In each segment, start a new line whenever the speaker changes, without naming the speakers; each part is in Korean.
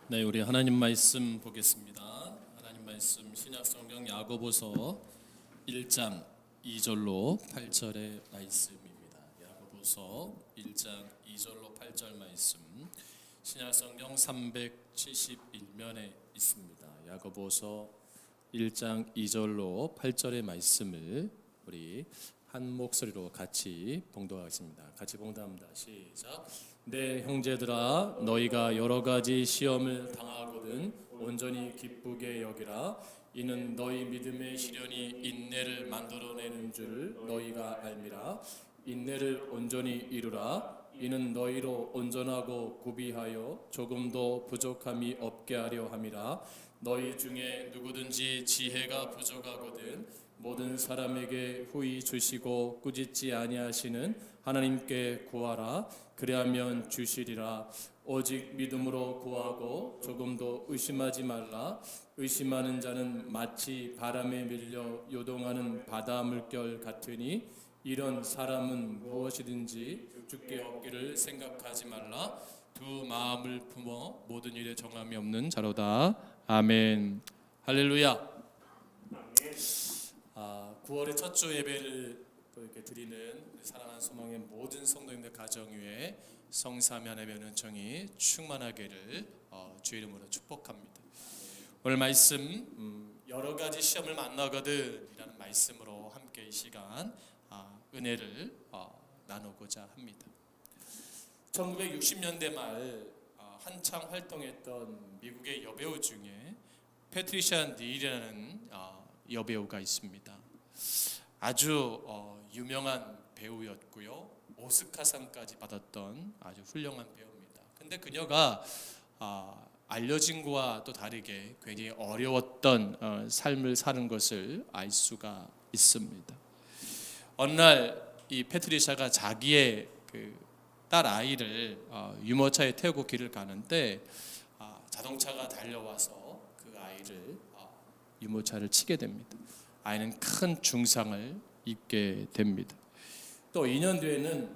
네, 우리 하나님 말씀 보겠습니다. 하나님 말씀 신약성경 야고보서 1장 2절로 8절의 말씀입니다. 야고보서 1장 2절로 8절 말씀 신약성경 371면에 있습니다. 야고보서 1장 2절로 8절의 말씀을 우리 한 목소리로 같이 봉독하겠습니다. 같이 봉독합니다. 시작. 내 형제들아, 너희가 여러 가지 시험을 당하거든 온전히 기쁘게 여기라. 이는 너희 믿음의 시련이 인내를 만들어내는 줄 너희가 알미라. 인내를 온전히 이루라. 이는 너희로 온전하고 구비하여 조금도 부족함이 없게 하려 함이라. 너희 중에 누구든지 지혜가 부족하거든 모든 사람에게 후히 주시고 꾸짖지 아니하시는 하나님께 구하라. 그리하면 주시리라. 오직 믿음으로 구하고 조금도 의심하지 말라. 의심하는 자는 마치 바람에 밀려 요동하는 바다 물결 같으니 이런 사람은 무엇이든지 주께 얻기를 생각하지 말라. 두 마음을 품어 모든 일에 정함이 없는 자로다. 아멘. 할렐루야. 9월의 첫 주 예배를 또 이렇게 드리는 사랑하는 소망의 모든 성도님들 가정 위에 성삼위 하나님의 은총이 충만하기를 주의 이름으로 축복합니다. 오늘 말씀 여러 가지 시험을 만나거든 이라는 말씀으로 함께 이 시간 은혜를 나누고자 합니다. 1960년대 말 한창 활동했던 미국의 여배우 중에 패트리샤 닐이라는 여배우가 있습니다. 아주 유명한 배우였고요. 오스카상까지 받았던 아주 훌륭한 배우입니다. 근데 그녀가 알려진 것과 또 다르게 굉장히 어려웠던 삶을 사는 것을 알 수가 있습니다. 어느 날 이 패트리샤가 자기의 딸 아이를 유모차에 태우고 길을 가는데 자동차가 달려와서 그 아이를 유모차를 치게 됩니다. 아이는 큰 중상을 입게 됩니다. 또 2년 뒤에는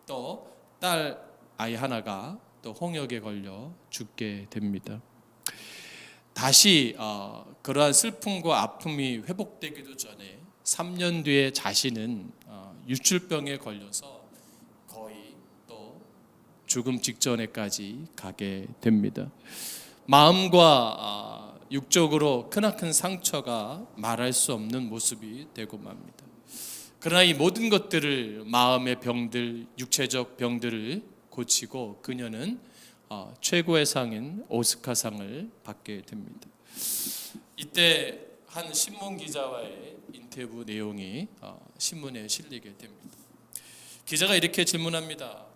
또 딸 아이 하나가 또 홍역에 걸려 죽게 됩니다. 다시 그러한 슬픔과 아픔이 회복되기도 전에 3년 뒤에 자신은 유출병에 걸려서 거의 또 죽음 직전에까지 가게 됩니다. 마음과 육적으로 크나큰 상처가 말할 수 없는 모습이 되고 맙니다. 그러나 이 모든 것들을 마음의 병들, 육체적 병들을 고치고 그녀는 최고의 상인 오스카상을 받게 됩니다. 이때 한 신문 기자와의 인터뷰 내용이 신문에 실리게 됩니다. 기자가 이렇게 질문합니다.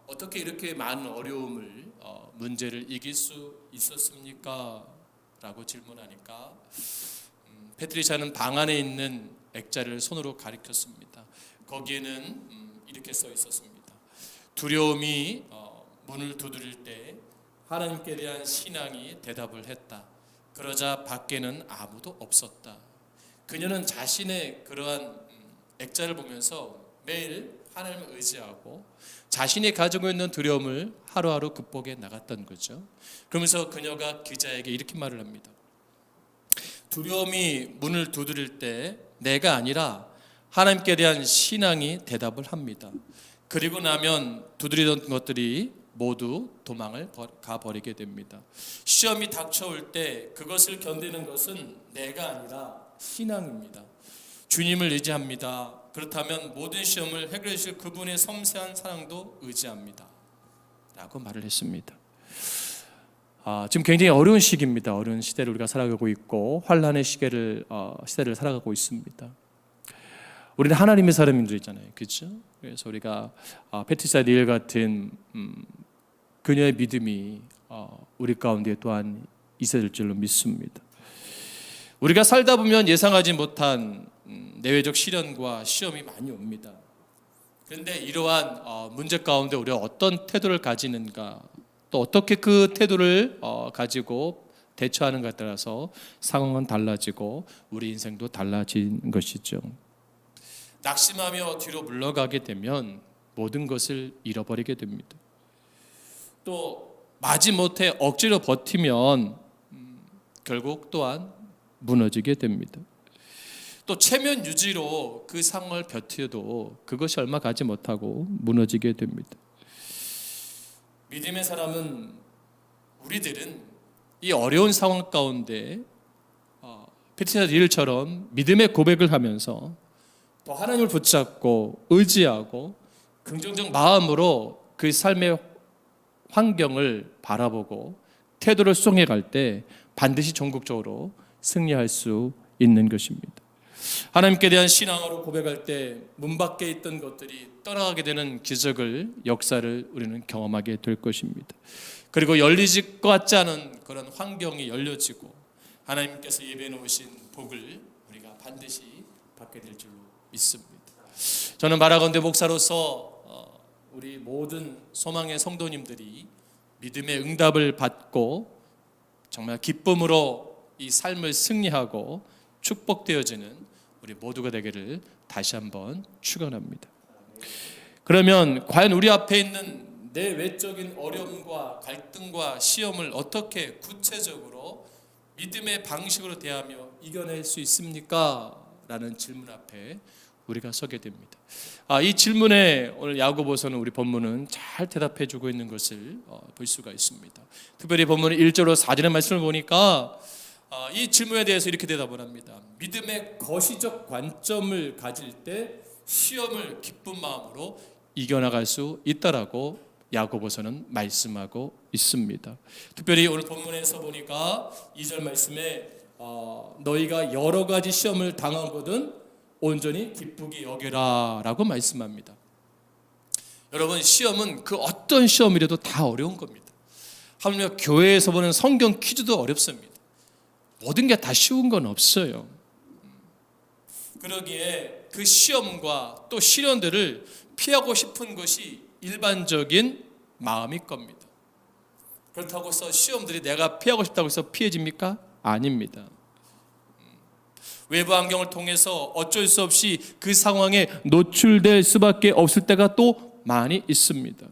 어떻게 이렇게 많은 어려움을 문제를 이길 수 있었습니까? 라고 질문하니까 패트리샤는 방 안에 있는 액자를 손으로 가리켰습니다. 거기에는 이렇게 써 있었습니다. 두려움이 문을 두드릴 때 하나님께 대한 신앙이 대답을 했다. 그러자 밖에는 아무도 없었다. 그녀는 자신의 그러한 액자를 보면서 매일 하나님을 의지하고 자신이 가지고 있는 두려움을 하루하루 극복해 나갔던 거죠. 그러면서 그녀가 기자에게 이렇게 말을 합니다. 두려움이 문을 두드릴 때 내가 아니라 하나님께 대한 신앙이 대답을 합니다. 그리고 나면 두드리던 것들이 모두 도망을 가버리게 됩니다. 시험이 닥쳐올 때 그것을 견디는 것은 내가 아니라 신앙입니다. 주님을 의지합니다. 그렇다면 모든 시험을 해결해 주실 그분의 섬세한 사랑도 의지합니다. 라고 말을 했습니다. 지금 굉장히 어려운 시기입니다. 어려운 시대를 우리가 살아가고 있고 환란의 시대를 살아가고 있습니다. 우리는 하나님의 사람들이잖아요, 그렇죠? 그래서 우리가 패트리샤 닐 같은 그녀의 믿음이 우리 가운데 또한 있어질 줄로 믿습니다. 우리가 살다 보면 예상하지 못한 내외적 시련과 시험이 많이 옵니다. 그런데 이러한 문제 가운데 우리가 어떤 태도를 가지는가, 또 어떻게 그 태도를 가지고 대처하는가에 따라서 상황은 달라지고 우리 인생도 달라진 것이죠. 낙심하며 뒤로 물러가게 되면 모든 것을 잃어버리게 됩니다. 또 마지못해 억지로 버티면 결국 또한 무너지게 됩니다. 또 체면 유지로 그 상황을 버텨도 그것이 얼마 가지 못하고 무너지게 됩니다. 믿음의 사람은, 우리들은 이 어려운 상황 가운데 피트나 닐처럼 믿음의 고백을 하면서 또 하나님을 붙잡고 의지하고 긍정적 마음으로 그 삶의 환경을 바라보고 태도를 수정해 갈 때 반드시 전국적으로 승리할 수 있는 것입니다. 하나님께 대한 신앙으로 고백할 때 문 밖에 있던 것들이 떠나가게 되는 기적을, 역사를 우리는 경험하게 될 것입니다. 그리고 열리질 것 같지 않은 그런 환경이 열려지고 하나님께서 예배해 놓으신 복을 우리가 반드시 받게 될 줄로 믿습니다. 저는 바라건대 목사로서 우리 모든 소망의 성도님들이 믿음의 응답을 받고 정말 기쁨으로 이 삶을 승리하고 축복되어지는 우리 모두가 되기를 다시 한번 축원합니다. 그러면 과연 우리 앞에 있는 내 외적인 어려움과 갈등과 시험을 어떻게 구체적으로 믿음의 방식으로 대하며 이겨낼 수 있습니까? 라는 질문 앞에 우리가 서게 됩니다. 이 질문에 오늘 야고보서는 우리 본문은 잘 대답해 주고 있는 것을 볼 수가 있습니다. 특별히 본문 1절로 4절의 말씀을 보니까 이 질문에 대해서 이렇게 대답을 합니다. 믿음의 거시적 관점을 가질 때 시험을 기쁜 마음으로 이겨나갈 수 있다라고 야고보서는 말씀하고 있습니다. 특별히 오늘 본문에서 보니까 2절 말씀에 너희가 여러 가지 시험을 당하거든 온전히 기쁘게 여겨라 라고 말씀합니다. 여러분, 시험은 그 어떤 시험이라도 다 어려운 겁니다. 하물며 교회에서 보는 성경 퀴즈도 어렵습니다. 모든 게 다 쉬운 건 없어요. 그러기에 그 시험과 또 시련들을 피하고 싶은 것이 일반적인 마음일 겁니다. 그렇다고 해서 시험들이 내가 피하고 싶다고 해서 피해집니까? 아닙니다. 외부 환경을 통해서 어쩔 수 없이 그 상황에 노출될 수밖에 없을 때가 또 많이 있습니다.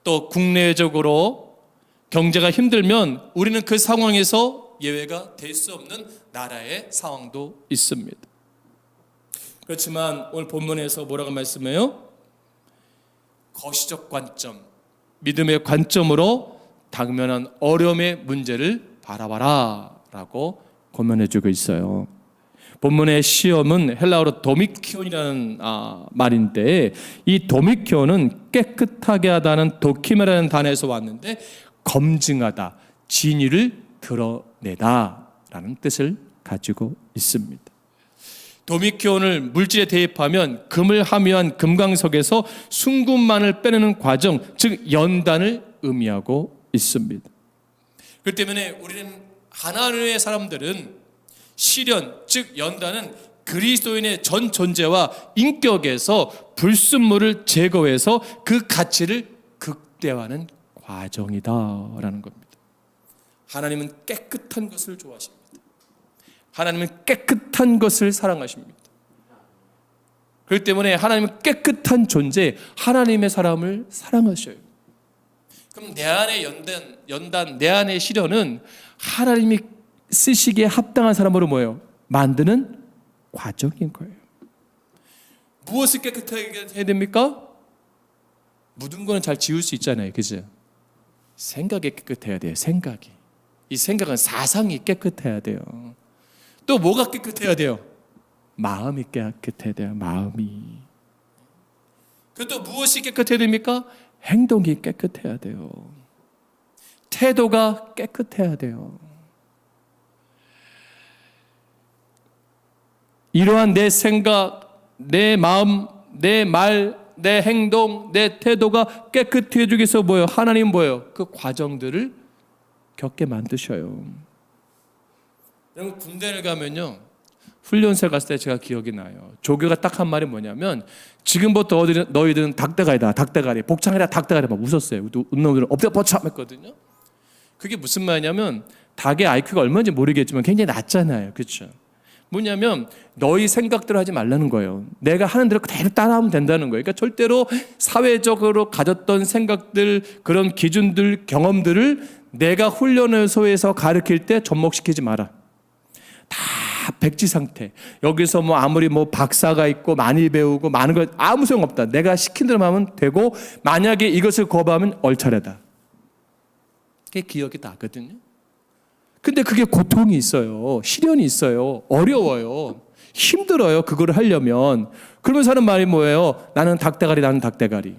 또 국내적으로 경제가 힘들면 우리는 그 상황에서 예외가 될 수 없는 나라의 상황도 있습니다. 그렇지만 오늘 본문에서 뭐라고 말씀해요? 거시적 관점, 믿음의 관점으로 당면한 어려움의 문제를 바라봐라 라고 고면해주고 있어요. 본문의 시험은 헬라어로 도미키온이라는 말인데 이 도미키온은 깨끗하게 하다는 도키메라는 단어에서 왔는데 검증하다, 진위를 드러내다 라는 뜻을 가지고 있습니다. 도미키온을 물질에 대입하면 금을 함유한 금강석에서 순금만을 빼내는 과정, 즉 연단을 의미하고 있습니다. 그렇기 때문에 우리는 하나님의 사람들은 시련, 즉 연단은 그리스도인의 전 존재와 인격에서 불순물을 제거해서 그 가치를 극대화하는 과정이다라는 겁니다. 하나님은 깨끗한 것을 좋아하십니다. 하나님은 깨끗한 것을 사랑하십니다. 그렇기 때문에 하나님은 깨끗한 존재, 하나님의 사람을 사랑하셔요. 그럼 내 안에 연단, 내 안의 시련은 하나님이 쓰시기에 합당한 사람으로 뭐예요? 만드는 과정인 거예요. 무엇을 깨끗하게 해야 됩니까? 묻은 거는 잘 지울 수 있잖아요. 그죠? 생각이 깨끗해야 돼요. 생각이. 이 생각은 사상이 깨끗해야 돼요. 또 뭐가 깨끗해야 돼요? 마음이 깨끗해야 돼요. 마음이. 그또 무엇이 깨끗해야 됩니까? 행동이 깨끗해야 돼요. 태도가 깨끗해야 돼요. 이러한 내 생각, 내 마음, 내 말, 내 행동, 내 태도가 깨끗해지기 위해서 뭐예요? 하나님 뭐예요? 그 과정들을 겪게 만드셔요. 여러분, 군대를 가면요, 훈련소에 갔을 때 제가 기억이 나요. 조교가 딱 한 말이 뭐냐면, 지금부터 너희들은 닭대가리다, 닭대가리, 복창이라 닭대가리 막 웃었어요. 놈들은 엎드려 뻗쳐 했거든요. 그게 무슨 말이냐면 닭의 IQ가 얼마인지 모르겠지만 굉장히 낮잖아요. 그렇죠? 뭐냐면 너희 생각대로 하지 말라는 거예요. 내가 하는 대로 그대로 따라하면 된다는 거예요. 그러니까 절대로 사회적으로 가졌던 생각들, 그런 기준들, 경험들을 내가 훈련소에서 가르칠 때 접목시키지 마라. 다 백지 상태. 여기서 뭐 아무리 뭐 박사가 있고 많이 배우고 많은 거 아무 소용 없다. 내가 시킨 대로 하면 되고, 만약에 이것을 거부하면 얼차례다. 그게 기억이 나거든요. 근데 그게 고통이 있어요. 시련이 있어요. 어려워요. 힘들어요. 그거를 하려면. 그러면서 하는 말이 뭐예요? 나는 닭대가리, 나는 닭대가리.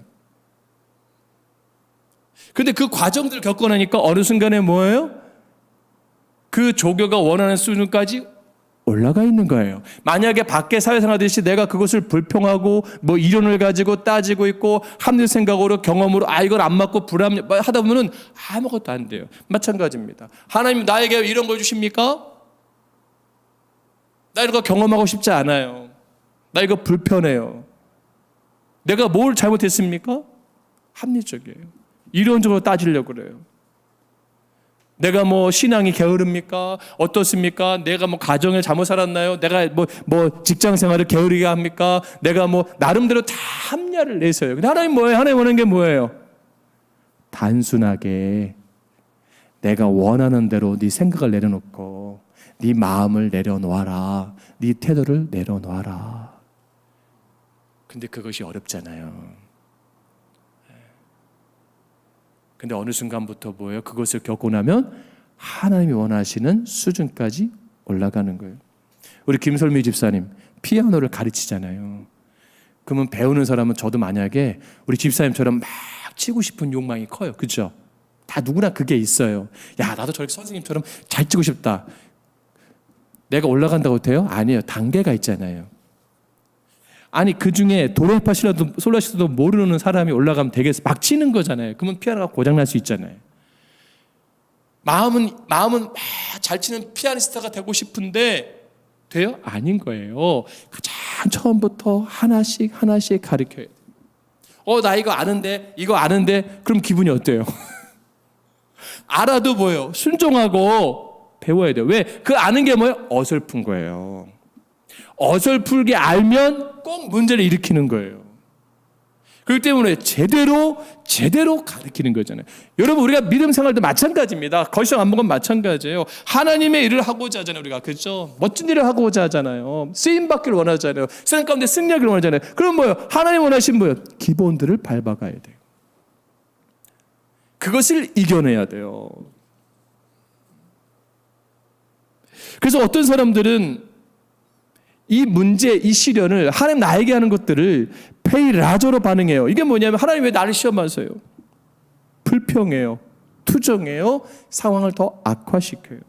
근데 그 과정들을 겪고 나니까 어느 순간에 뭐예요? 그 조교가 원하는 수준까지 올라가 있는 거예요. 만약에 밖에 사회생활 하듯이 내가 그것을 불평하고 뭐 이론을 가지고 따지고 있고 합리적 생각으로 경험으로 이건 안 맞고 불합리 하다 보면은 아무것도 안 돼요. 마찬가지입니다. 하나님 나에게 이런 걸 주십니까? 나 이런 거 경험하고 싶지 않아요. 나 이거 불편해요. 내가 뭘 잘못했습니까? 합리적이에요. 이론적으로 따지려고 그래요. 내가 뭐 신앙이 게으릅니까? 어떻습니까? 내가 뭐 가정을 잘못 살았나요? 내가 뭐 직장 생활을 게으르게 합니까? 내가 뭐 나름대로 다 합리화를 내세요. 근데 하나님 뭐예요? 하나님 원하는 게 뭐예요? 단순하게 내가 원하는 대로 네 생각을 내려놓고 네 마음을 내려놓아라. 네 태도를 내려놓아라. 근데 그것이 어렵잖아요. 근데 어느 순간부터 뭐예요? 그것을 겪고 나면 하나님이 원하시는 수준까지 올라가는 거예요. 우리 김설미 집사님 피아노를 가르치잖아요. 그러면 배우는 사람은 저도 만약에 우리 집사님처럼 막 치고 싶은 욕망이 커요. 그렇죠? 다 누구나 그게 있어요. 야, 나도 저렇게 선생님처럼 잘 치고 싶다. 내가 올라간다고 돼요? 아니에요. 단계가 있잖아요. 아니 그중에 도레파시라도 솔라시도 모르는 사람이 올라가면 되겠어. 막 치는 거잖아요. 그러면 피아노가 고장날 수 있잖아요. 마음은 잘 치는 피아니스트가 되고 싶은데 돼요? 아닌 거예요. 가장 처음부터 하나씩 가르쳐야 돼요. 나 이거 아는데 그럼 기분이 어때요? 알아도 뭐예요? 순종하고 배워야 돼요. 왜? 그 아는 게 뭐예요? 어설픈 거예요. 어설프게 알면 꼭 문제를 일으키는 거예요. 그렇기 때문에 제대로 가르치는 거잖아요. 여러분 우리가 믿음 생활도 마찬가지입니다. 거시적 안목은 마찬가지예요. 하나님의 일을 하고자 하잖아요. 우리가 그렇죠? 멋진 일을 하고자 하잖아요. 쓰임 받기를 원하잖아요. 세상 가운데 승리하기를 원하잖아요. 그럼 뭐예요? 하나님 원하신 뭐예요? 기본들을 밟아가야 돼요. 그것을 이겨내야 돼요. 그래서 어떤 사람들은 이 문제, 이 시련을 하나님 나에게 하는 것들을 페이라조로 반응해요. 이게 뭐냐면 하나님 왜 나를 시험하세요? 불평해요. 투정해요. 상황을 더 악화시켜요.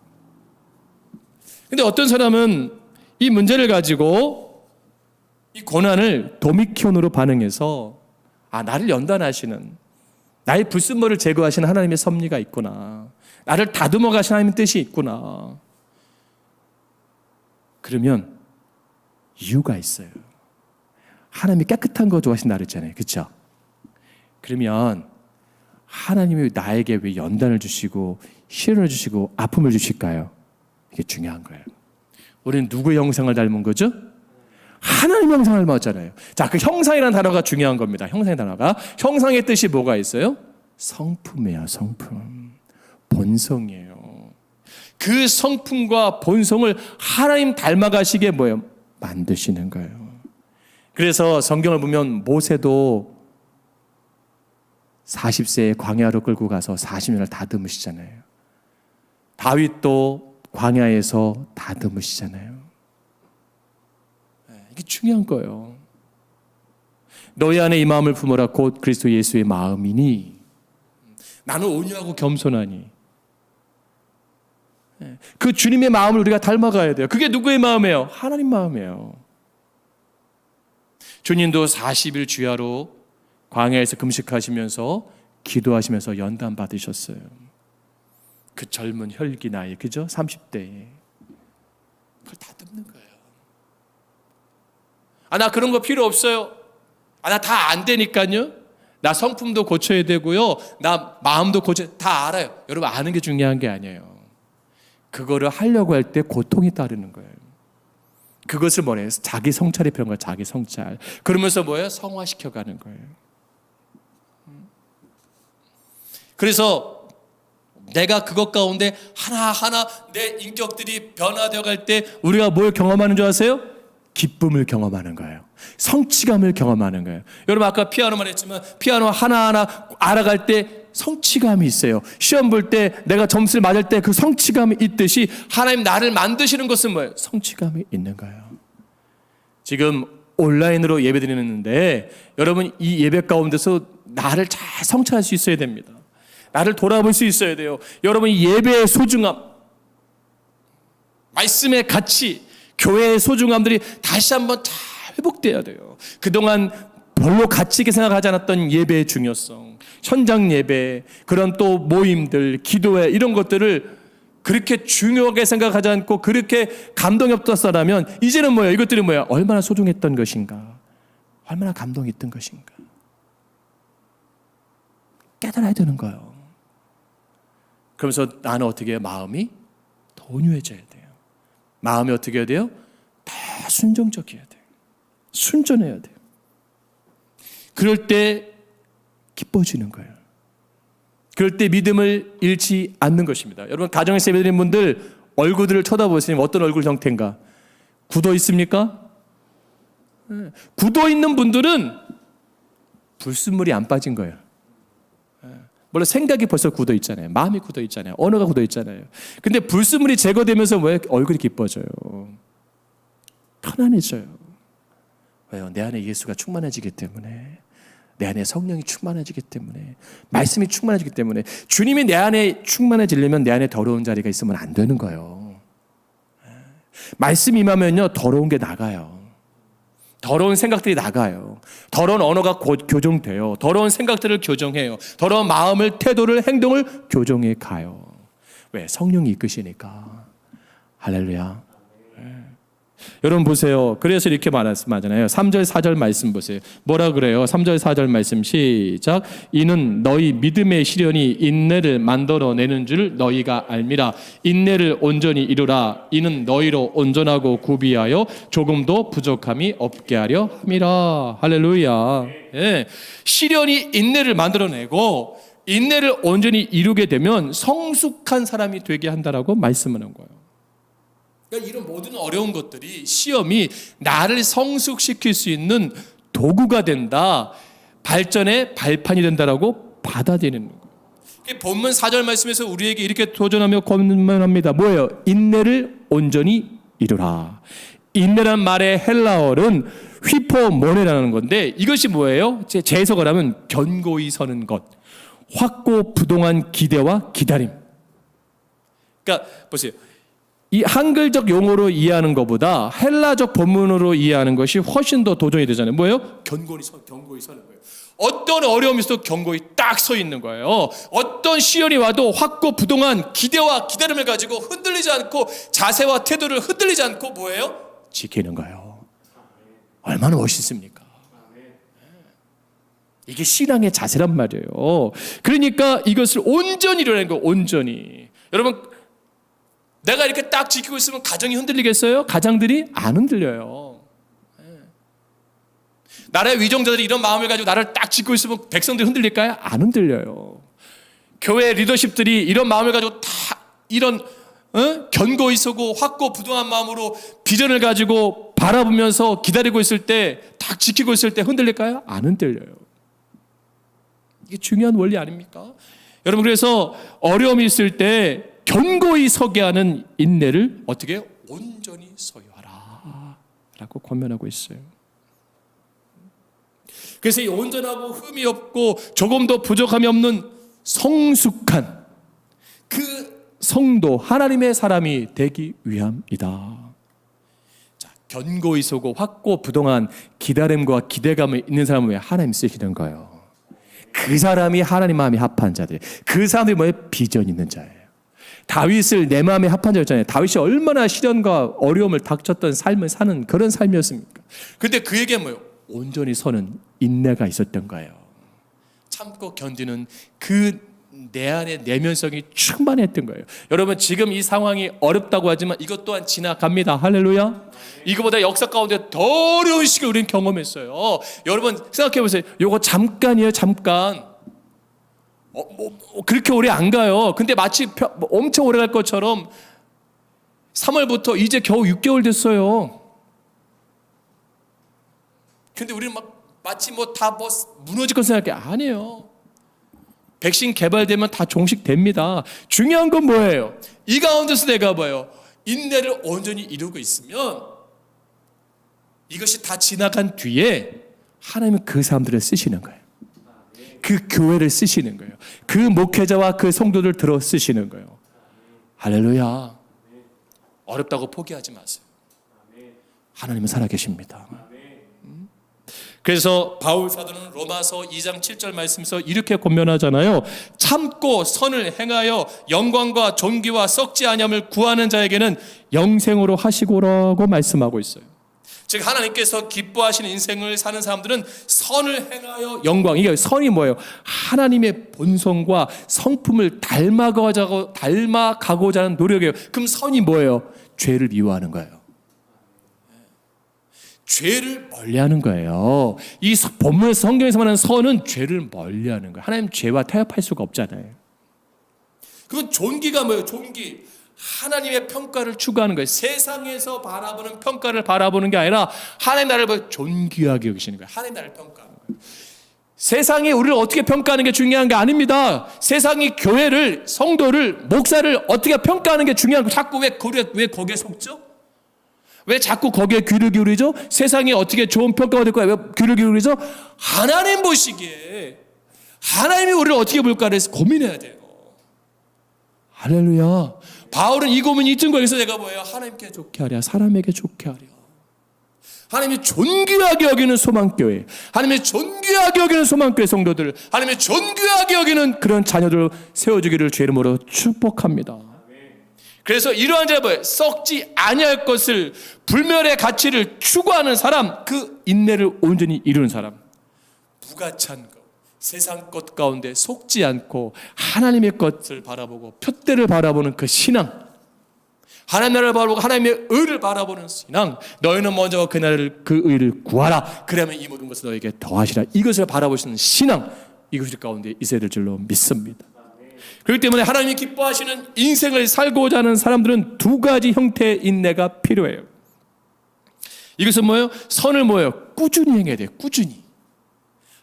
근데 어떤 사람은 이 문제를 가지고 이 고난을 도미키온으로 반응해서 나를 연단하시는, 나의 불순물을 제거하시는 하나님의 섭리가 있구나. 나를 다듬어 가시는 하나님의 뜻이 있구나. 그러면 이유가 있어요. 하나님이 깨끗한 거 좋아하신다 그랬잖아요. 그렇죠? 그러면 하나님이 나에게 왜 연단을 주시고 시련을 주시고 아픔을 주실까요? 이게 중요한 거예요. 우리는 누구의 형상을 닮은 거죠? 하나님 형상을 닮았잖아요. 자, 그 형상이라는 단어가 중요한 겁니다. 형상의 단어가. 형상의 뜻이 뭐가 있어요? 성품이에요. 성품. 본성이에요. 그 성품과 본성을 하나님 닮아가시게 뭐예요? 만드시는 거예요. 그래서 성경을 보면 모세도 40세에 광야로 끌고 가서 40년을 다듬으시잖아요. 다윗도 광야에서 다듬으시잖아요. 이게 중요한 거예요. 너희 안에 이 마음을 품어라 곧 그리스도 예수의 마음이니 나는 온유하고 겸손하니. 그 주님의 마음을 우리가 닮아가야 돼요. 그게 누구의 마음이에요? 하나님 마음이에요. 주님도 40일 주야로 광야에서 금식하시면서 기도하시면서 연단 받으셨어요. 그 젊은 혈기 나이, 그죠? 30대에. 그걸 다듬는 거예요. 나 그런 거 필요 없어요. 나 다 안 되니까요. 나 성품도 고쳐야 되고요. 나 마음도 다 알아요. 여러분 아는 게 중요한 게 아니에요. 그거를 하려고 할 때 고통이 따르는 거예요. 그것을 뭐래요? 자기 성찰이 필요한 거예요. 자기 성찰. 그러면서 뭐예요? 성화시켜가는 거예요. 그래서 내가 그것 가운데 하나하나 내 인격들이 변화되어 갈 때 우리가 뭘 경험하는 줄 아세요? 기쁨을 경험하는 거예요. 성취감을 경험하는 거예요. 여러분 아까 피아노만 했지만 피아노 하나하나 알아갈 때 성취감이 있어요. 시험 볼 때 내가 점수를 맞을 때 그 성취감이 있듯이 하나님 나를 만드시는 것은 뭐예요? 성취감이 있는 거예요. 지금 온라인으로 예배 드리는데 여러분 이 예배 가운데서 나를 잘 성찰할 수 있어야 됩니다. 나를 돌아볼 수 있어야 돼요. 여러분 이 예배의 소중함, 말씀의 가치, 교회의 소중함들이 다시 한번 잘 회복돼야 돼요. 그동안 별로 가치 있게 생각하지 않았던 예배의 중요성, 현장 예배, 그런 또 모임들, 기도회 이런 것들을 그렇게 중요하게 생각하지 않고 그렇게 감동이 없었다면 이제는 뭐예요? 이것들이 뭐예요? 얼마나 소중했던 것인가? 얼마나 감동이 있던 것인가? 깨달아야 되는 거예요. 그러면서 나는 어떻게 해요? 마음이 더 온유해져야 돼요. 마음이 어떻게 해야 돼요? 더 순종적이어야 돼요. 순전해야 돼요. 그럴 때 기뻐지는 거예요. 그럴 때 믿음을 잃지 않는 것입니다. 여러분 가정에서 예배드리는 분들 얼굴들을 쳐다보시면 어떤 얼굴 형태인가? 굳어 있습니까? 굳어 있는 분들은 불순물이 안 빠진 거예요. 물론 생각이 벌써 굳어 있잖아요. 마음이 굳어 있잖아요. 언어가 굳어 있잖아요. 근데 불순물이 제거되면서 왜 얼굴이 기뻐져요? 편안해져요. 왜요? 내 안에 예수가 충만해지기 때문에, 내 안에 성령이 충만해지기 때문에, 말씀이 충만해지기 때문에. 주님이 내 안에 충만해지려면 내 안에 더러운 자리가 있으면 안 되는 거예요. 말씀 임하면요 더러운 게 나가요. 더러운 생각들이 나가요. 더러운 언어가 교정돼요. 더러운 생각들을 교정해요. 더러운 마음을, 태도를, 행동을 교정해 가요. 왜? 성령이 이끄시니까. 할렐루야. 여러분 보세요. 그래서 이렇게 말씀하잖아요. 3절 4절 말씀 보세요. 뭐라 그래요? 3절 4절 말씀 시작. 이는 너희 믿음의 시련이 인내를 만들어내는 줄 너희가 알미라. 인내를 온전히 이루라. 이는 너희로 온전하고 구비하여 조금도 부족함이 없게 하려 함이라. 할렐루야. 예. 시련이 인내를 만들어내고 인내를 온전히 이루게 되면 성숙한 사람이 되게 한다라고 말씀하는 거예요. 그러니까 이런 모든 어려운 것들이 시험이 나를 성숙시킬 수 있는 도구가 된다, 발전의 발판이 된다라고 받아들이는 거예요. 본문 4절 말씀에서 우리에게 이렇게 도전하며 권면합니다. 뭐예요? 인내를 온전히 이루라. 인내란 말의 헬라어는 휘포모네라는 건데 이것이 뭐예요? 제 해석을 하면 견고히 서는 것, 확고부동한 기대와 기다림. 그러니까 보세요. 이 한글적 용어로 이해하는 것보다 헬라적 본문으로 이해하는 것이 훨씬 더 도전이 되잖아요. 뭐예요? 견고히 서는 거예요. 어떤 어려움이 있어도 견고히 딱 서 있는 거예요. 어떤 시련이 와도 확고부동한 기대와 기다림을 가지고 흔들리지 않고 자세와 태도를 흔들리지 않고 뭐예요? 지키는 거예요. 얼마나 멋있습니까? 이게 신앙의 자세란 말이에요. 그러니까 이것을 온전히 이루라는 거예요. 온전히. 여러분 내가 이렇게 딱 지키고 있으면 가정이 흔들리겠어요? 가장들이 안 흔들려요. 나라의 위정자들이 이런 마음을 가지고 나를 딱 지키고 있으면 백성들이 흔들릴까요? 안 흔들려요. 교회 리더십들이 이런 마음을 가지고 다 이런 견고히 서고 확고부동한 마음으로 비전을 가지고 바라보면서 기다리고 있을 때, 딱 지키고 있을 때 흔들릴까요? 안 흔들려요. 이게 중요한 원리 아닙니까? 여러분 그래서 어려움이 있을 때 견고히 서게 하는 인내를 어떻게 해요? 온전히 서야 하라 라고 권면하고 있어요. 그래서 이 온전하고 흠이 없고 조금도 부족함이 없는 성숙한 그 성도 하나님의 사람이 되기 위함이다. 자, 견고히 서고 확고부동한 기다림과 기대감을 있는 사람을 왜 하나님 쓰시는 거예요? 그 사람이 하나님 마음에 합한 자들. 그 사람들이 뭐예요? 비전 있는 자예요. 다윗을 내 마음에 합한 자였잖아요. 다윗이 얼마나 시련과 어려움을 닥쳤던 삶을 사는 그런 삶이었습니까? 근데 그에게 뭐예요? 온전히 서는 인내가 있었던 거예요. 참고 견디는 그 내 안에 내면성이 충만했던 거예요. 여러분 지금 이 상황이 어렵다고 하지만 이것 또한 지나갑니다. 할렐루야. 이거보다 역사 가운데 더 어려운 시기를 우리는 경험했어요. 여러분 생각해 보세요. 요거 잠깐이에요. 잠깐. 그렇게 오래 안 가요. 근데 마치 엄청 오래 갈 것처럼 3월부터 이제 겨우 6개월 됐어요. 근데 우리는 마치 다 무너질 것 생각해. 아니에요. 백신 개발되면 다 종식됩니다. 중요한 건 뭐예요? 이 가운데서 내가 봐요. 인내를 온전히 이루고 있으면 이것이 다 지나간 뒤에 하나님은 그 사람들을 쓰시는 거예요. 그 교회를 쓰시는 거예요. 그 목회자와 그 성도들 들어 쓰시는 거예요. 할렐루야. 어렵다고 포기하지 마세요. 하나님은 살아계십니다. 그래서 바울 사도는 로마서 2장 7절 말씀에서 이렇게 권면하잖아요. 참고 선을 행하여 영광과 존귀와 썩지 아니함을 구하는 자에게는 영생으로 하시고라고 말씀하고 있어요. 즉 하나님께서 기뻐하시는 인생을 사는 사람들은 선을 행하여 영광. 이게 선이 뭐예요? 하나님의 본성과 성품을 닮아가고자 하는 노력이에요. 그럼 선이 뭐예요? 죄를 미워하는 거예요. 죄를 멀리하는 거예요. 이 본문 성경에서 말하는 선은 죄를 멀리하는 거예요. 하나님 죄와 타협할 수가 없잖아요. 그건 존귀가 뭐예요? 존귀. 하나님의 평가를 추구하는 거예요. 세상에서 바라보는 평가를 바라보는 게 아니라 하나님 나라를 존귀하게 여기시는 거예요. 하나님 나라를 평가하는 거예요. 세상이 우리를 어떻게 평가하는 게 중요한 게 아닙니다. 세상이 교회를, 성도를, 목사를 어떻게 평가하는 게 중요한 거예요. 자꾸 왜 거기에 속죠? 왜 자꾸 거기에 귀를 기울이죠? 세상이 어떻게 좋은 평가가 될 거야? 왜 귀를 기울이죠? 하나님 보시기에 하나님이 우리를 어떻게 볼까를 고민해야 돼요. 할렐루야. 바울은 이 고민이 있던 거예요. 그래서 내가 뭐예요? 하나님께 좋게 하랴, 사람에게 좋게 하랴. 하나님이 존귀하게 여기는 소망교회, 하나님이 존귀하게 여기는 소망교회 성도들, 하나님이 존귀하게 여기는 그런 자녀들을 세워주기를 주의 이름으로 축복합니다. 그래서 이러한 자가 뭐예요? 썩지 아니할 것을, 불멸의 가치를 추구하는 사람, 그 인내를 온전히 이루는 사람. 무가찬 것, 세상 것 가운데 속지 않고 하나님의 것을 바라보고 표대를 바라보는 그 신앙, 하나님 나라를 바라보고 하나님의 의를 바라보는 신앙. 너희는 먼저 그 나라를, 그 의를 구하라. 그러면 이 모든 것을 너에게 더하시라. 이것을 바라보시는 신앙, 이것이 가운데 있어야 될 줄로 믿습니다. 그렇기 때문에 하나님이 기뻐하시는 인생을 살고자 하는 사람들은 두 가지 형태의 인내가 필요해요. 이것은 뭐예요? 선을 뭐예요? 꾸준히 행해야 돼요. 꾸준히.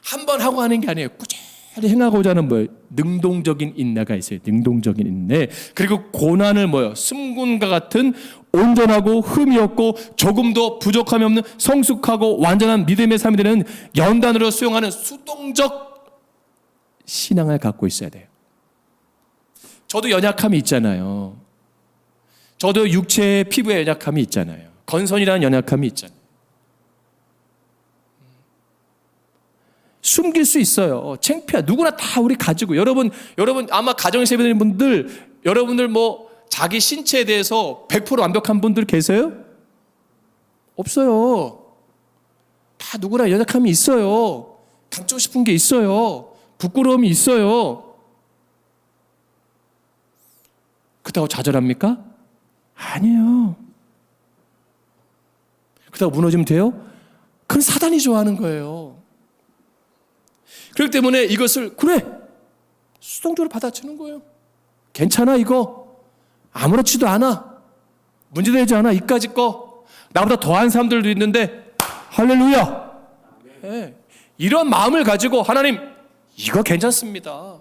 한 번 하고 하는 게 아니에요. 꾸준히 행하고자 하는 뭐예요? 능동적인 인내가 있어요. 능동적인 인내. 그리고 고난을 뭐예요? 숨군과 같은 온전하고 흠이 없고 조금도 부족함이 없는 성숙하고 완전한 믿음의 삶이 되는 연단으로 수용하는 수동적 신앙을 갖고 있어야 돼요. 저도 연약함이 있잖아요. 저도 육체의 피부에 연약함이 있잖아요. 건선이라는 연약함이 있잖아요. 숨길 수 있어요. 창피해. 누구나 다 우리 가지고. 여러분 아마 가정에서 예배드리는 분들, 여러분들 자기 신체에 대해서 100% 완벽한 분들 계세요? 없어요. 다 누구나 연약함이 있어요. 감추고 싶은 게 있어요. 부끄러움이 있어요. 그렇다고 좌절합니까? 아니에요. 그렇다고 무너지면 돼요? 그건 사단이 좋아하는 거예요. 그렇기 때문에 이것을 그래 수동적으로 받아치는 거예요. 괜찮아 이거 아무렇지도 않아 문제되지 않아 이까지 거 나보다 더한 사람들도 있는데 할렐루야. 네. 이런 마음을 가지고 하나님 이거 괜찮습니다.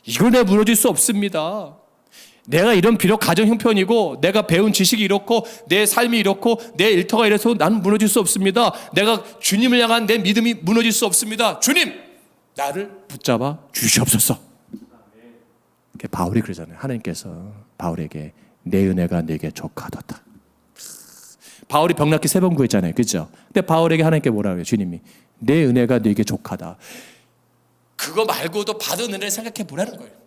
이걸 내가 무너질 수 없습니다. 내가 이런 비록 가정 형편이고 내가 배운 지식이 이렇고 내 삶이 이렇고 내 일터가 이래서 나는 무너질 수 없습니다. 내가 주님을 향한 내 믿음이 무너질 수 없습니다. 주님 나를 붙잡아 주시옵소서. 바울이 그러잖아요. 하나님께서 바울에게 내 은혜가 내게 족하도다. 바울이 병낫기 3번 구했잖아요. 그렇죠? 근데 바울에게 하나님께 뭐라고 해요? 주님이 내 은혜가 내게 족하다. 그거 말고도 받은 은혜를 생각해 보라는 거예요.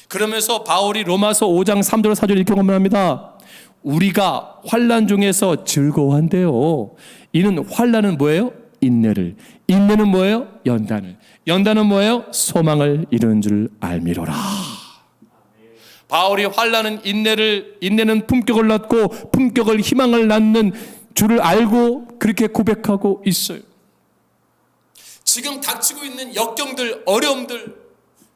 그러면서 바울이 로마서 5장 3절 4절 이렇게 권면합니다. 우리가 환난 중에서 즐거워한대요. 이는 환난은 뭐예요?
인내를, 인내는 뭐예요? 연단을, 연단은 뭐예요? 소망을 이루는 줄 알미로라. 바울이 환난은 인내는 품격을 낳고 품격을 희망을 낳는 줄을 알고 그렇게 고백하고 있어요.
지금 닥치고 있는 역경들, 어려움들,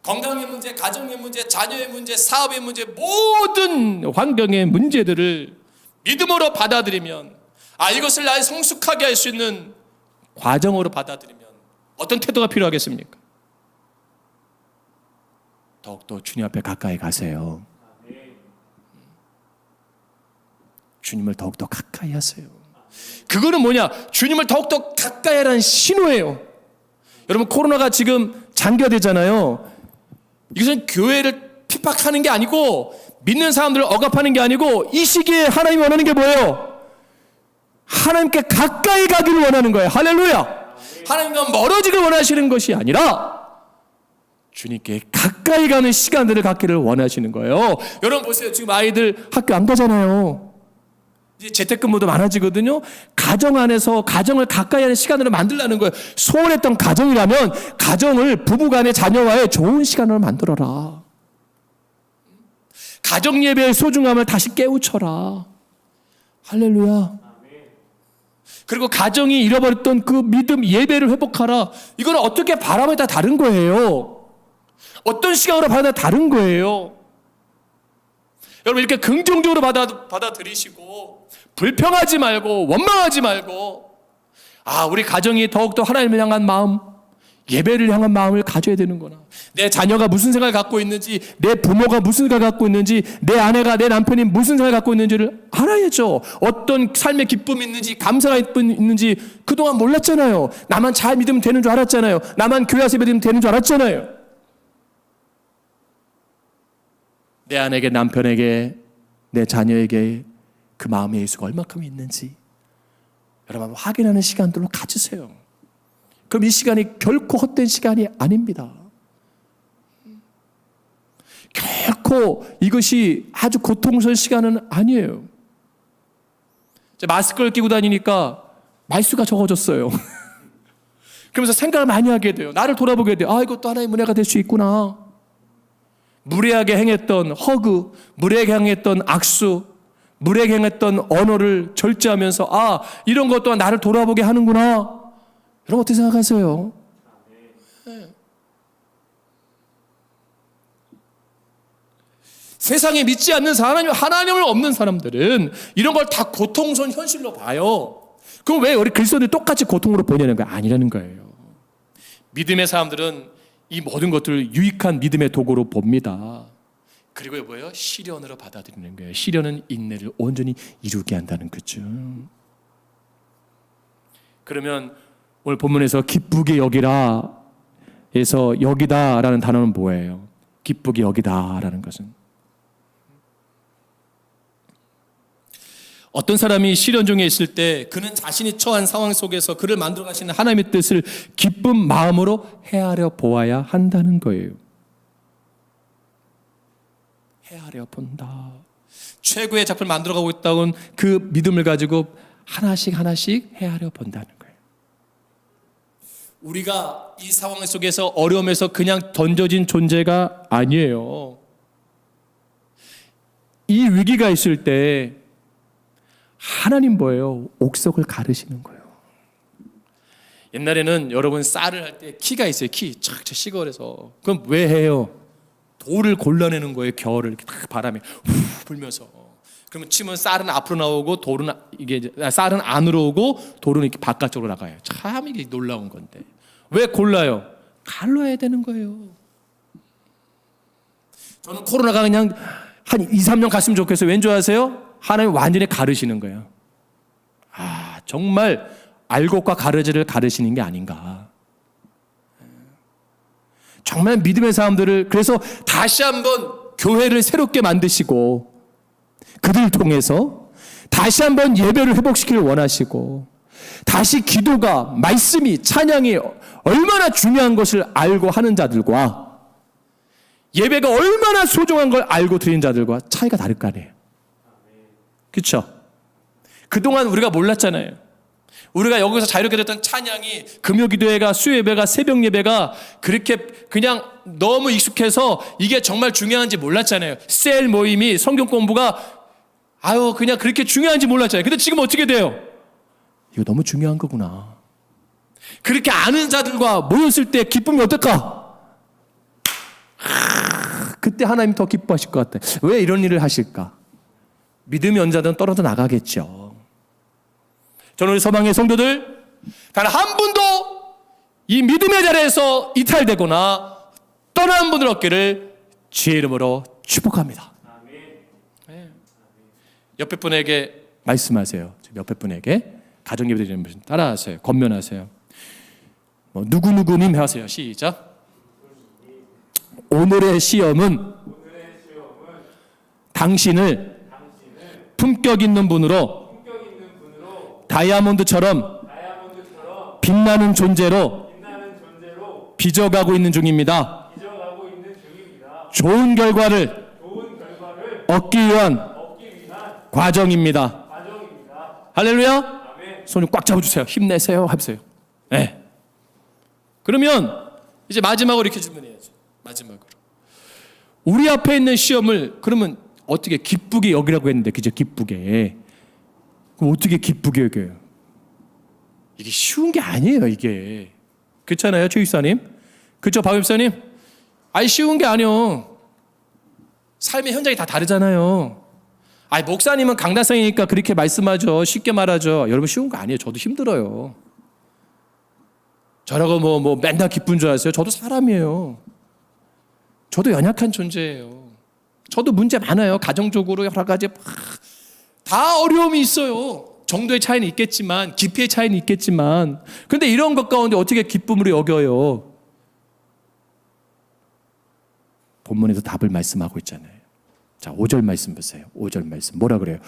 건강의 문제, 가정의 문제, 자녀의 문제, 사업의 문제,
모든 환경의 문제들을
믿음으로 받아들이면, 이것을 나의 성숙하게 할 수 있는 과정으로 받아들이면 어떤 태도가 필요하겠습니까?
더욱더 주님 앞에 가까이 가세요. 주님을 더욱더 가까이 하세요.
그거는 뭐냐? 주님을 더욱더 가까이 하라는 신호예요.
여러분, 코로나가 지금 장기화되잖아요.
이것은 교회를 핍박하는 게 아니고, 믿는 사람들을 억압하는 게 아니고,
이 시기에 하나님이 원하는 게 뭐예요? 하나님께 가까이 가기를 원하는 거예요. 할렐루야.
하나님과
멀어지길 원하시는 것이 아니라 주님께 가까이 가는 시간들을 갖기를 원하시는 거예요.
여러분 보세요.
지금 아이들 학교 안 가잖아요. 이제 재택근무도 많아지거든요. 가정 안에서 가정을 가까이 하는 시간으로 만들라는 거예요. 소원했던 가정이라면 가정을 부부간의 자녀와의 좋은 시간으로 만들어라. 가정 예배의 소중함을 다시 깨우쳐라. 할렐루야. 그리고 가정이 잃어버렸던 그 믿음, 예배를 회복하라. 이건 어떻게 바라봐야 다 다른 거예요. 어떤 시각으로 봐야 다른 거예요.
여러분 이렇게 긍정적으로 받아들이시고 불평하지 말고 원망하지 말고,
우리 가정이 더욱더 하나님을 향한 마음, 예배를 향한 마음을 가져야 되는구나. 내 자녀가 무슨 생각을 갖고 있는지, 내 부모가 무슨 생각을 갖고 있는지, 내 아내가, 내 남편이 무슨 생각을 갖고 있는지를 알아야죠. 어떤 삶의 기쁨이 있는지, 감사가 있는지 그동안 몰랐잖아요. 나만 잘 믿으면 되는 줄 알았잖아요. 나만 교회 와서 믿으면 되는 줄 알았잖아요. 내 아내에게, 남편에게, 내 자녀에게 그 마음의 예수가 얼마큼 있는지 여러분 확인하는 시간들로 가지세요. 그럼 이 시간이 결코 헛된 시간이 아닙니다. 결코 이것이 아주 고통스러운 시간은 아니에요. 마스크를 끼고 다니니까 말수가 적어졌어요. 그러면서 생각을 많이 하게 돼요. 나를 돌아보게 돼요. 이것도 하나의 문제가 될 수 있구나. 무례하게 행했던 허그, 무례하게 행했던 악수, 무례하게 행했던 언어를 절제하면서 이런 것 또한 나를 돌아보게 하는구나. 여러분 어떻게 생각하세요? 네. 세상에 믿지 않는 사람, 하나님을 없는 사람들은 이런 걸 다 고통스러운 현실로 봐요. 그럼 왜 우리 그리스도인들 똑같이 고통으로 보냐는 거 아니라는 거예요. 믿음의 사람들은 이 모든 것들을 유익한 믿음의 도구로 봅니다. 그리고 뭐예요? 시련으로 받아들이는 거예요. 시련은 인내를 온전히 이루게 한다는 거죠. 그러면 오늘 본문에서 기쁘게 여기라 에서 여기다라는 단어는 뭐예요? 기쁘게 여기다라는 것은 어떤 사람이 시련 중에 있을 때 그는 자신이 처한 상황 속에서 그를 만들어 가시는 하나님의 뜻을 기쁜 마음으로 헤아려 보아야 한다는 거예요. 헤아려 본다. 최고의 작품을 만들어가고 있다고는 그 믿음을 가지고 하나씩 헤아려 본다는 거예요. 우리가 이 상황 속에서 어려움에서 그냥 던져진 존재가 아니에요. 이 위기가 있을 때 하나님 뭐예요? 옥석을 가르시는 거예요. 옛날에는 여러분 쌀을 할 때 키가 있어요. 키. 쫙 시골에서. 그럼 왜 해요? 돌을 골라내는 거예요. 겨울을 딱 바람에 후 불면서. 그러면 치면 쌀은 앞으로 나오고 돌은 쌀은 안으로 오고 돌은 이렇게 바깥쪽으로 나가요. 참 이게 놀라운 건데. 왜 골라요? 갈라야 되는 거예요. 저는 코로나가 그냥 한 2, 3년 갔으면 좋겠어요. 왠 줄 아세요? 하나님 완전히 가르시는 거예요. 정말 알곡과 가르지를 가르시는 게 아닌가. 정말 믿음의 사람들을 그래서 다시 한번 교회를 새롭게 만드시고 그들을 통해서 다시 한번 예배를 회복시키길 원하시고 다시 기도가 말씀이 찬양이 얼마나 중요한 것을 알고 하는 자들과 예배가 얼마나 소중한 걸 알고 드리는 자들과 차이가 다를 거 아니에요. 그렇죠? 그동안 우리가 몰랐잖아요. 우리가 여기서 자유롭게 됐던 찬양이 금요기도회가 수요예배가 새벽예배가 그렇게 그냥 너무 익숙해서 이게 정말 중요한지 몰랐잖아요. 셀 모임이 성경 공부가 그냥 그렇게 중요한지 몰랐잖아요. 근데 지금 어떻게 돼요? 이거 너무 중요한 거구나. 그렇게 아는 자들과 모였을 때 기쁨이 어떨까? 그때 하나님 더 기뻐하실 것 같아. 왜 이런 일을 하실까? 믿음의 연자들은 떨어져 나가겠죠. 저는 우리 서방의 성도들 단 한 분도 이 믿음의 자리에서 이탈되거나 떠나는 분들 없기를 주의 이름으로 축복합니다. 네. 옆에 분에게 말씀하세요. 옆에 분에게 가정예배 드리는 분 따라하세요. 권면하세요. 누구누구님 하세요. 시작. 오늘의 시험은 당신을 품격 있는 분으로 다이아몬드처럼 빛나는 존재로 빚어가고 있는 중입니다. 좋은 결과를 얻기 위한 과정입니다. 할렐루야. 손을 꽉 잡아주세요. 힘내세요. 하세요. 네. 그러면 이제 마지막으로 이렇게 질문해야죠. 마지막으로 우리 앞에 있는 시험을 그러면 어떻게 기쁘게 여기라고 했는데 그죠? 기쁘게. 그럼 어떻게 기쁘게 여겨요? 이게 쉬운 게 아니에요. 이게 그렇잖아요, 최 집사님. 그렇죠, 박 집사님. 쉬운 게 아니요. 삶의 현장이 다 다르잖아요. 목사님은 강단성이니까 그렇게 말씀하죠. 쉽게 말하죠. 여러분 쉬운 거 아니에요. 저도 힘들어요. 저라고 뭐 맨날 기쁜 줄 아세요? 저도 사람이에요. 저도 연약한 존재예요. 저도 문제 많아요. 가정적으로 여러 가지 다 어려움이 있어요. 정도의 차이는 있겠지만, 깊이의 차이는 있겠지만, 근데 이런 것 가운데 어떻게 기쁨으로 여겨요? 본문에서 답을 말씀하고 있잖아요. 자, 5절 말씀 보세요. 5절 말씀 뭐라 그래요?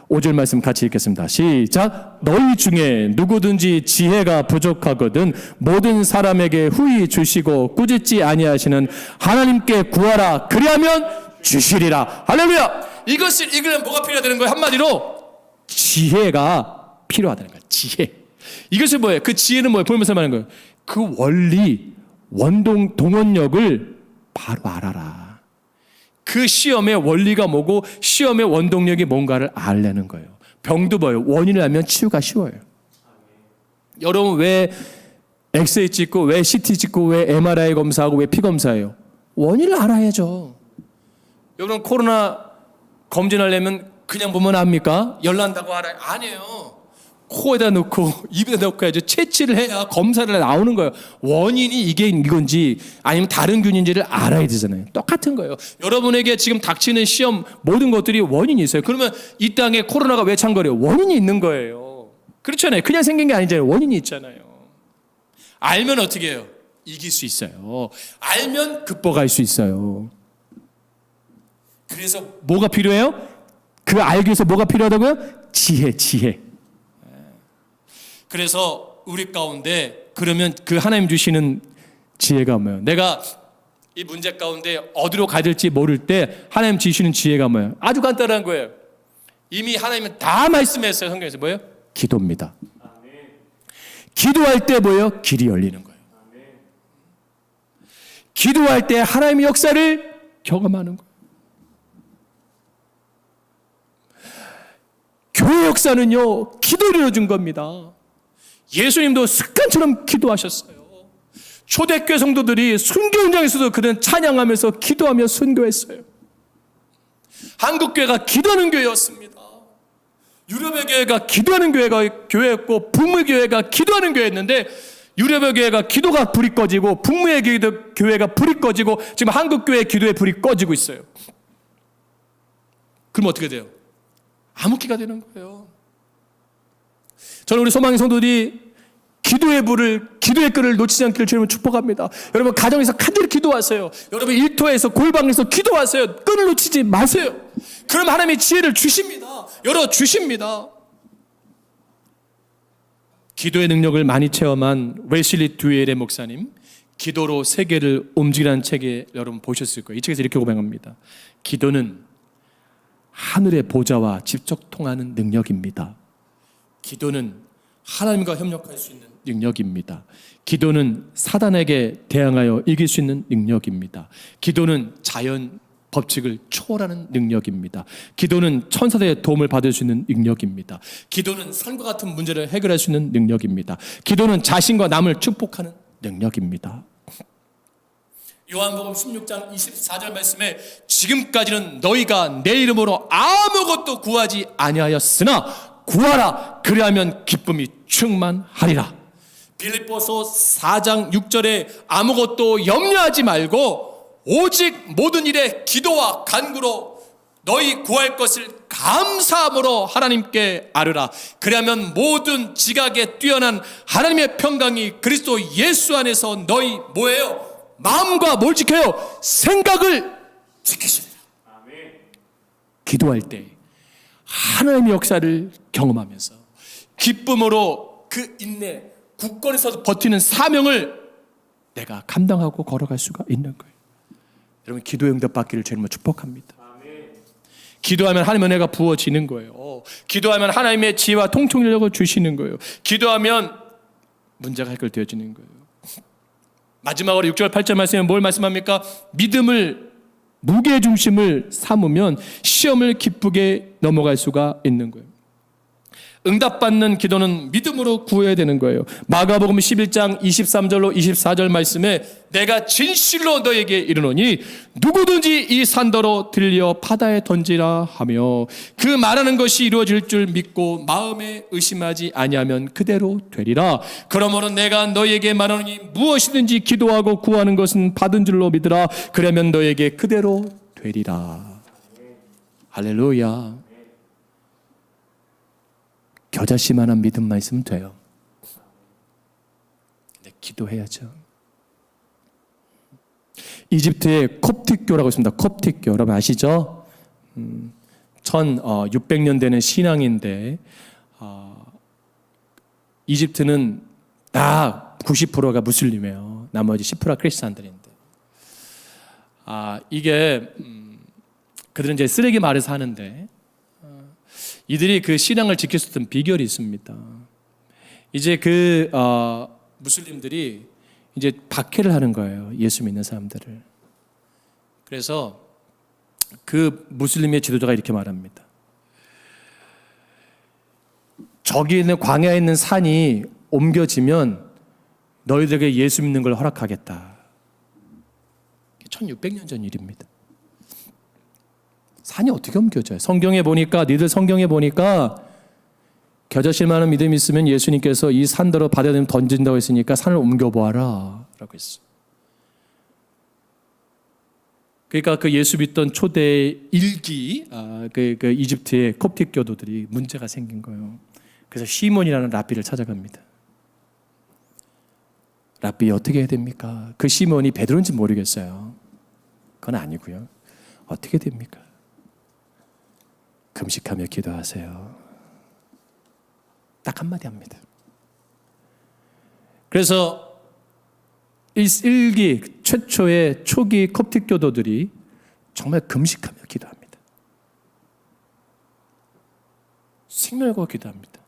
5절 말씀 같이 읽겠습니다. 시작. 너희 중에 누구든지 지혜가 부족하거든 모든 사람에게 후히 주시고 꾸짖지 아니하시는 하나님께 구하라. 그리하면 주시리라. 할렐루야. 이것을 읽으려면 뭐가 필요해야 되는 거예요? 한마디로 지혜가 필요하다는 거예요. 지혜. 이것이 뭐예요? 그 지혜는 뭐예요? 보면서 말하는 거예요. 그 원리, 동원력을 바로 알아라. 그 시험의 원리가 뭐고 시험의 원동력이 뭔가를 알려는 거예요. 병도 뭐예요? 원인을 알면 치유가 쉬워요. 여러분 왜 엑스레이 찍고 왜 CT 찍고 왜 MRI 검사하고 왜 피 검사해요? 원인을 알아야죠. 여러분 코로나 검진하려면 그냥 보면 압니까? 열난다고 알아요? 아니에요. 코에다 넣고 입에다 넣고 해야죠. 채취를 해야 검사를 나오는 거예요. 원인이 이건지 아니면 다른 균인지를 알아야 되잖아요. 똑같은 거예요. 여러분에게 지금 닥치는 시험 모든 것들이 원인이 있어요. 그러면 이 땅에 코로나가 왜 창궐해요? 원인이 있는 거예요. 그렇잖아요. 그냥 생긴 게 아니잖아요. 원인이 있잖아요. 알면 어떻게 해요? 이길 수 있어요. 알면 극복할 수 있어요. 그래서 뭐가 필요해요? 그 알기 위해서 뭐가 필요하다고요? 지혜. 그래서 우리 가운데 그러면 그 하나님 주시는 지혜가 뭐예요? 내가 이 문제 가운데 어디로 가야 될지 모를 때 하나님 주시는 지혜가 뭐예요? 아주 간단한 거예요. 이미 하나님은 다 말씀했어요. 성경에서 뭐예요? 기도입니다. 기도할 때 뭐예요? 길이 열리는 거예요. 기도할 때 하나님의 역사를 경험하는 거예요. 교회 역사는요, 기도를 이루어준 겁니다. 예수님도 습관처럼 기도하셨어요. 초대교회 성도들이 순교 현장에서도 그는 찬양하면서 기도하며 순교했어요. 한국교회가 기도하는 교회였습니다. 유럽의 교회가 기도하는 교회였고 북미 교회가 기도하는 교회였는데 유럽의 교회가 기도가 불이 꺼지고 북미의 교회가 불이 꺼지고 지금 한국교회 기도의 불이 꺼지고 있어요. 그럼 어떻게 돼요? 암흑기가 되는 거예요. 저는 우리 소망의 성도들이 기도의 끈을 놓치지 않기를 주님을 축복합니다. 여러분 가정에서 간절히 기도하세요. 여러분 일터에서 골방에서 기도하세요. 끈을 놓치지 마세요. 그럼 하나님이 지혜를 주십니다. 열어주십니다. 기도의 능력을 많이 체험한 웨슬리 듀엘의 목사님, 기도로 세계를 움직이라는 책에 여러분 보셨을 거예요. 이 책에서 이렇게 고백합니다. 기도는 하늘의 보좌와 직접 통하는 능력입니다. 기도는
하나님과 협력할 수 있는
능력입니다. 기도는 사단에게 대항하여 이길 수 있는 능력입니다. 기도는 자연 법칙을 초월하는 능력입니다. 기도는 천사들의 도움을 받을 수 있는 능력입니다. 기도는 산과 같은 문제를 해결할 수 있는 능력입니다. 기도는 자신과 남을 축복하는 능력입니다.
요한복음 16장 24절 말씀에 지금까지는 너희가 내 이름으로 아무것도 구하지 아니하였으나 구하라 그리하면 기쁨이 충만하리라. 빌립보서 4장 6절에 아무것도 염려하지 말고 오직 모든 일에 기도와 간구로 너희 구할 것을 감사함으로 하나님께 아뢰라. 그리하면 모든 지각에 뛰어난 하나님의 평강이 그리스도 예수 안에서 너희 뭐예요? 마음과 뭘 지켜요? 생각을 지키시리라. 기도할 때 하나님의 역사를 경험하면서 기쁨으로 그 인내, 굳건해서 버티는 사명을 내가 감당하고 걸어갈 수가 있는 거예요. 여러분 기도 응답 받기를 주님으로 축복합니다. 기도하면 하나님의 은혜가 부어지는 거예요. 기도하면 하나님의 지혜와 통찰력을 주시는 거예요. 기도하면 문제가 해결되어지는 거예요. 마지막으로 6절 8절 말씀에 뭘 말씀합니까? 믿음을 무게중심을 삼으면 시험을 기쁘게 넘어갈 수가 있는 거예요. 응답받는 기도는 믿음으로 구해야 되는 거예요. 마가복음 11장 23절로 24절 말씀에 내가 진실로 너에게 이르노니 누구든지 이 산더러 들려 바다에 던지라 하며 그 말하는 것이 이루어질 줄 믿고 마음에 의심하지 아니하면 그대로 되리라. 그러므로 내가 너에게 말하노니 무엇이든지 기도하고 구하는 것은 받은 줄로 믿으라. 그러면 너에게 그대로 되리라. 할렐루야. 겨자씨만한 믿음만 있으면 돼요. 근데 기도해야죠. 이집트에 콥틱교라고 있습니다. 콥틱교 여러분 아시죠? 1600년 되는 신앙인데 이집트는 다 90%가 무슬림이에요. 나머지 10%가 크리스찬들인데 이게 그들은 이제 쓰레기 마을에서 하는데 이들이 그 신앙을 지킬 수 있던 비결이 있습니다. 이제 그 무슬림들이 이제 박해를 하는 거예요. 예수 믿는 사람들을. 그래서 그 무슬림의 지도자가 이렇게 말합니다. 저기 있는 광야에 있는 산이 옮겨지면 너희들에게 예수 믿는 걸 허락하겠다. 1600년 전 일입니다. 산이 어떻게 옮겨져요? 성경에 보니까 니들 성경에 보니까 겨자씨만한 믿음이 있으면 예수님께서 이 산더러 바다에 던진다고 했으니까 산을 옮겨보아라 라고 했어요. 그러니까 그 예수 믿던 초대 일기 그 이집트의 콥틱 교도들이 문제가 생긴 거예요. 그래서 시몬이라는 랍비를 찾아갑니다. 랍비 어떻게 해야 됩니까? 그 시몬이 베드로인지 모르겠어요. 그건 아니고요. 어떻게 됩니까? 금식하며 기도하세요. 딱 한마디 합니다. 그래서 일기 최초의 초기 콥틱 교도들이 정말 금식하며 기도합니다. 생멸과 기도합니다.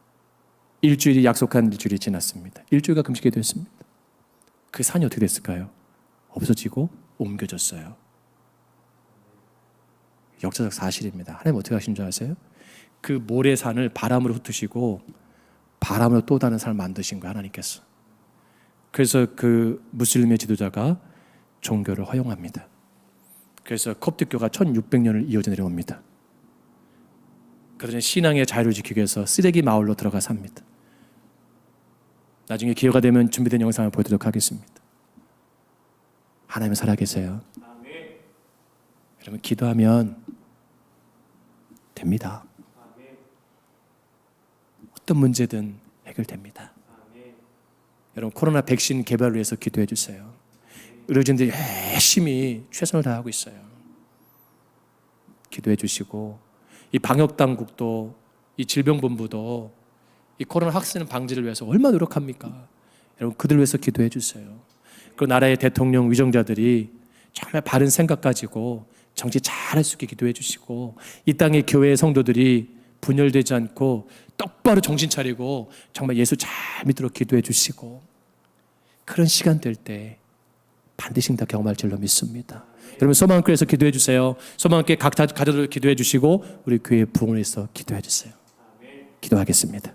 일주일이 약속한 일주일이 지났습니다. 일주일가 금식이 됐습니다. 그 산이 어떻게 됐을까요? 없어지고 옮겨졌어요. 역사적 사실입니다. 하나님 어떻게 하신 줄 아세요? 그 모래산을 바람으로 흩으시고 바람으로 또 다른 산을 만드신 거예요. 하나님께서. 그래서 그 무슬림의 지도자가 종교를 허용합니다. 그래서 콥틱교가 1600년을 이어져 내려옵니다. 그들은 신앙의 자유를 지키기 위해서 쓰레기 마을로 들어가 삽니다. 나중에 기회가 되면 준비된 영상을 보여드리도록 하겠습니다. 하나님은 살아계세요. 여러분 기도하면 됩니다. 어떤 문제든 해결됩니다. 여러분 코로나 백신 개발을 위해서 기도해 주세요. 의료진들이 열심히 최선을 다하고 있어요. 기도해 주시고 이 방역당국도 이 질병본부도 이 코로나 확산 방지를 위해서 얼마나 노력합니까? 여러분 그들 위해서 기도해 주세요. 그 나라의 대통령 위정자들이 정말 바른 생각 가지고 정치 잘할 수 있게 기도해 주시고 이 땅의 교회의 성도들이
분열되지 않고 똑바로 정신 차리고 정말 예수 잘 믿도록 기도해 주시고 그런 시간 될 때 반드시 다 경험할 줄로 믿습니다. 여러분 소망교회에서 기도해 주세요. 소망교회 각 가족들 기도해 주시고 우리 교회 부흥을 위해서 기도해 주세요. 기도하겠습니다.